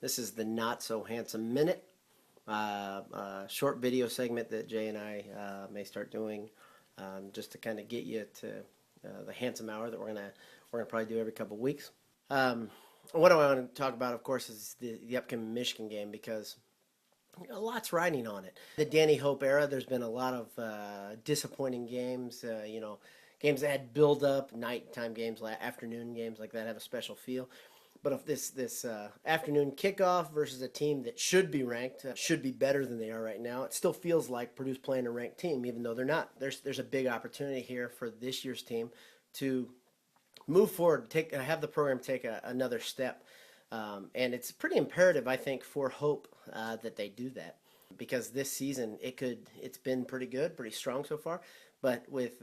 This is the Not So Handsome Minute, short video segment that Jay and I may start doing just to kind of get you to the handsome hour that we're gonna probably do every couple of weeks. What I want to talk about, of course, is the upcoming Michigan game because a lot's riding on it. The Danny Hope era, there's been a lot of disappointing games. Games that had build up, nighttime games, afternoon games like that have a special feel. But if this afternoon kickoff versus a team that should be ranked, should be better than they are right now, it still feels like Purdue's playing a ranked team, even though they're not. There's a big opportunity here for this year's team to move forward, have the program take another step, and it's pretty imperative, I think, for Hope that they do that, because this season it's been pretty good, pretty strong so far. But with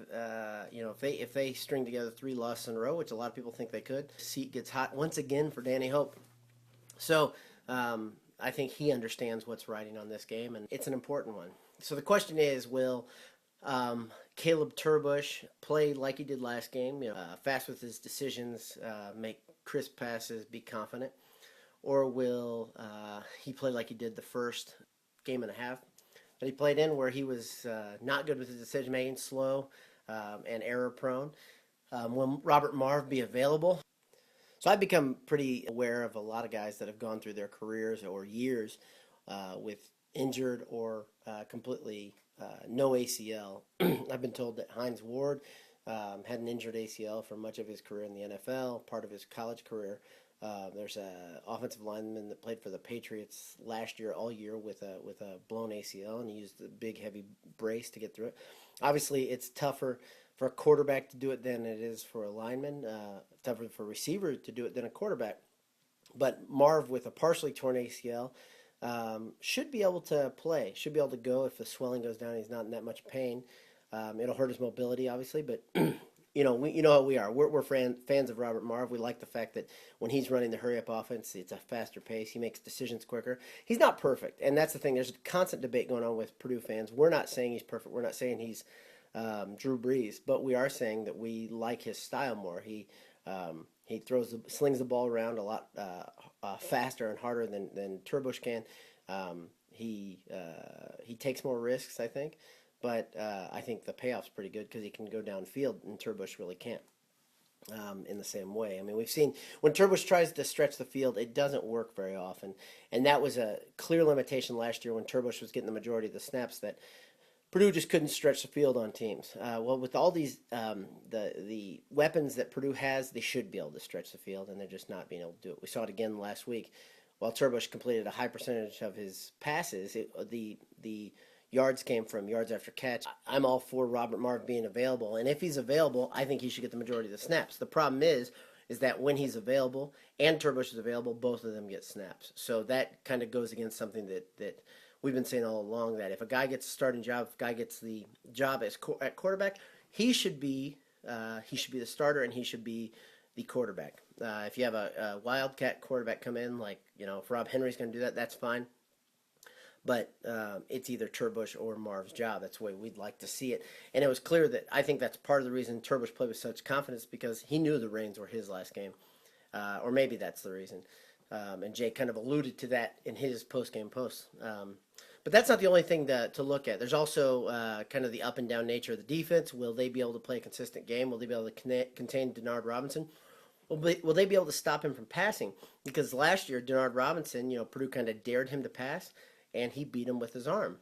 if they string together 3 losses in a row, which a lot of people think they could, seat gets hot once again for Danny Hope. So I think he understands what's riding on this game, and it's an important one. So the question is, will Caleb Turbush play like he did last game, fast with his decisions, make crisp passes, be confident, or will he play like he did the first game and a half that he played in, where he was not good with his decision making, slow and error prone? Will Robert Marv be available? So I've become pretty aware of a lot of guys that have gone through their careers or years with injured or completely no ACL. I've been told that Hines Ward had an injured ACL for much of his career in the NFL, part of his college career. There's an offensive lineman that played for the Patriots last year, all year, with a blown ACL, and he used a big, heavy brace to get through it. Obviously, it's tougher for a quarterback to do it than it is for a lineman. Tougher for a receiver to do it than a quarterback. But Marv, with a partially torn ACL, should be able to play, should be able to go if the swelling goes down. He's not in that much pain. It'll hurt his mobility, obviously, but you know how we are. We're fans of Robert Marv. We like the fact that when he's running the hurry-up offense, it's a faster pace. He makes decisions quicker. He's not perfect, and that's the thing. There's a constant debate going on with Purdue fans. We're not saying he's perfect. We're not saying he's Drew Brees, but we are saying that we like his style more. He slings the ball around a lot faster and harder than Turbush can. He takes more risks, I think. But I think the payoff's pretty good because he can go downfield, and Turbush really can't in the same way. I mean, we've seen when Turbush tries to stretch the field, it doesn't work very often. And that was a clear limitation last year when Turbush was getting the majority of the snaps, that Purdue just couldn't stretch the field on teams. Well, with all these the weapons that Purdue has, they should be able to stretch the field, and they're just not being able to do it. We saw it again last week. While Turbush completed a high percentage of his passes, the yards came from yards after catch. I'm all for Robert Marv being available, and if he's available, I think he should get the majority of the snaps. The problem is that when he's available and Turbush is available, both of them get snaps. So that kind of goes against something that we've been saying all along, that if a guy gets a starting job, if a guy gets the job at quarterback, he should be the starter, and he should be the quarterback. If you have a wildcat quarterback come in, like if Rob Henry's going to do that, that's fine. But it's either Turbush or Marv's job. That's the way we'd like to see it. And it was clear that I think that's part of the reason Turbush played with such confidence, because he knew the reins were his last game. Or maybe that's the reason. And Jay kind of alluded to that in his post-game posts. But that's not the only thing to look at. There's also kind of the up and down nature of the defense. Will they be able to play a consistent game? Will they be able to contain Denard Robinson? Will they be able to stop him from passing? Because last year, Denard Robinson, Purdue kind of dared him to pass, and he beat him with his arm.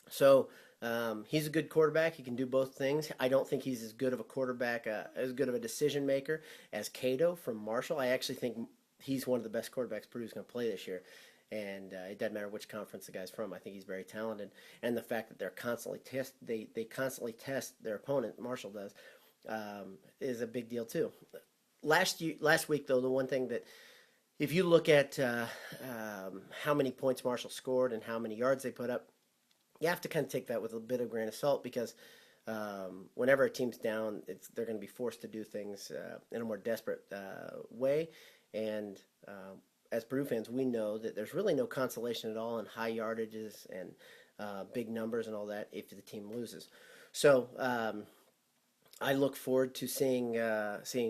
So he's a good quarterback. He can do both things. I don't think he's as good of a quarterback, as good of a decision maker as Cato from Marshall. I actually think he's one of the best quarterbacks Purdue's going to play this year. And it doesn't matter which conference the guy's from. I think he's very talented. And the fact that they're constantly they constantly test their opponent, Marshall does, is a big deal too. Last week, though, the one thing that, if you look at how many points Marshall scored and how many yards they put up, you have to kind of take that with a bit of grain of salt, because whenever a team's down, they're going to be forced to do things in a more desperate way. And as Purdue fans, we know that there's really no consolation at all in high yardages and big numbers and all that if the team loses. So I look forward to seeing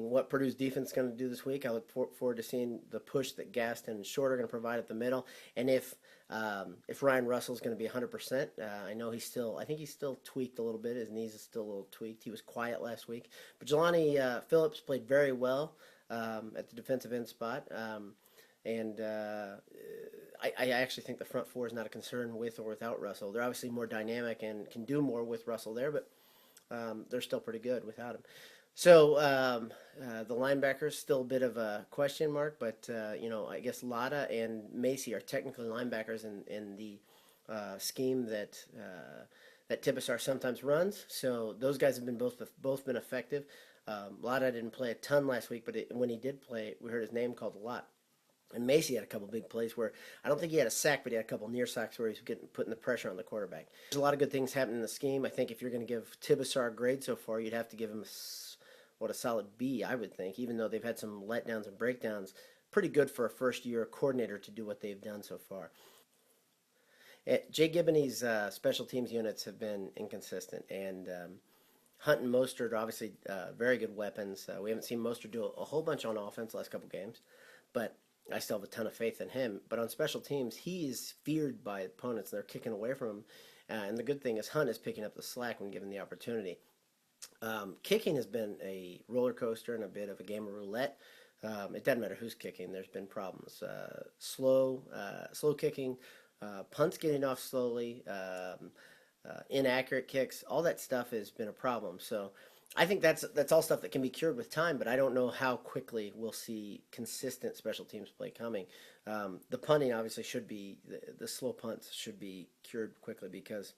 what Purdue's defense is going to do this week. I look forward to seeing the push that Gaston and Short are going to provide at the middle, and if Ryan Russell is going to be 100%. I think he's still tweaked a little bit. His knees is still a little tweaked. He was quiet last week, but Jelani Phillips played very well at the defensive end spot, and I actually think the front four is not a concern with or without Russell. They're obviously more dynamic and can do more with Russell there, but they're still pretty good without him. So the linebackers still a bit of a question mark, but I guess Latta and Macy are technically linebackers in the scheme that Tibesar sometimes runs. So those guys have been both been effective. Latta didn't play a ton last week, but when he did play, we heard his name called a lot. And Macy had a couple big plays where I don't think he had a sack, but he had a couple near sacks where he's putting the pressure on the quarterback. There's a lot of good things happening in the scheme. I think if you're going to give Tibesar a grade so far, you'd have to give him a solid B, I would think, even though they've had some letdowns and breakdowns. Pretty good for a first-year coordinator to do what they've done so far. Jay Gibney's special teams units have been inconsistent, and Hunt and Mostert are obviously very good weapons. We haven't seen Mostert do a whole bunch on offense the last couple games, but I still have a ton of faith in him. But on special teams, he's feared by opponents. They're kicking away from him. And the good thing is Hunt is picking up the slack when given the opportunity. Kicking has been a roller coaster and a bit of a game of roulette. It doesn't matter who's kicking. There's been problems. Slow kicking, punts getting off slowly, inaccurate kicks. All that stuff has been a problem. So I think that's all stuff that can be cured with time, but I don't know how quickly we'll see consistent special teams play coming. The punting obviously should be the slow punts should be cured quickly because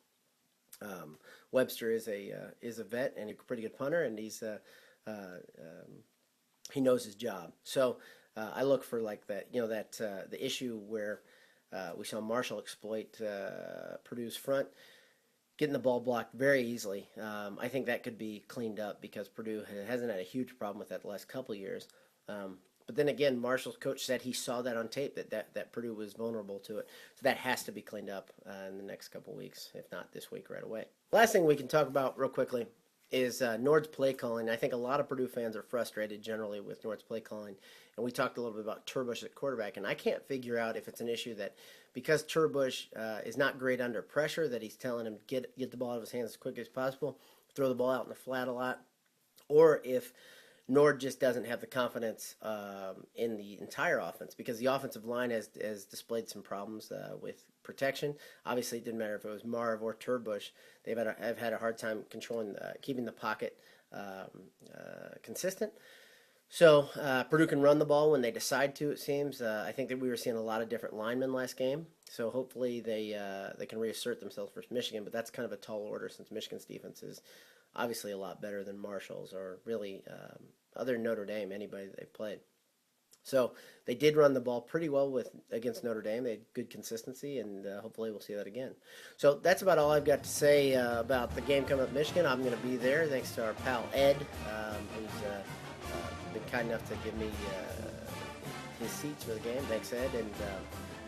Webster is a vet and a pretty good punter, and he knows his job. So I look for like that, the issue where we saw Marshall exploit Purdue's front, getting the ball blocked very easily. I think that could be cleaned up because Purdue hasn't had a huge problem with that the last couple of years. But then again, Marshall's coach said he saw that on tape, that Purdue was vulnerable to it. So that has to be cleaned up in the next couple of weeks, if not this week right away. Last thing we can talk about real quickly is Nord's play calling. I think a lot of Purdue fans are frustrated generally with Nord's play calling. And we talked a little bit about Turbush at quarterback, and I can't figure out if it's an issue that because Turbush is not great under pressure, that he's telling him get the ball out of his hands as quick as possible, throw the ball out in the flat a lot, or if Nord just doesn't have the confidence in the entire offense, because the offensive line has displayed some problems with protection. Obviously, it didn't matter if it was Marv or Turbush. Have had a hard time controlling, keeping the pocket consistent. So Purdue can run the ball when they decide to, it seems. I think that we were seeing a lot of different linemen last game, so hopefully they can reassert themselves versus Michigan, but that's kind of a tall order since Michigan's defense is obviously a lot better than Marshall's or really other than Notre Dame, anybody that they've played. So they did run the ball pretty well against Notre Dame. They had good consistency, and hopefully we'll see that again. So that's about all I've got to say about the game coming up in Michigan. I'm going to be there thanks to our pal Ed, who's been kind enough to give me his seats for the game. Thanks, Ed, and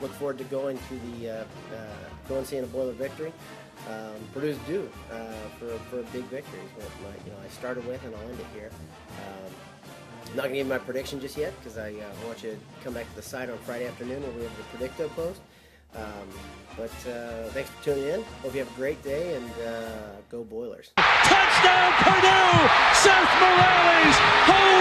look forward to going and seeing a Boiler victory. Purdue's due for a big victory. I started with, and I'll end it here. I'm not going to give my prediction just yet because I want you to come back to the site on Friday afternoon when we have the Predicto post. But thanks for tuning in. Hope you have a great day, and go Boilers. Touchdown Purdue! Seth Morales!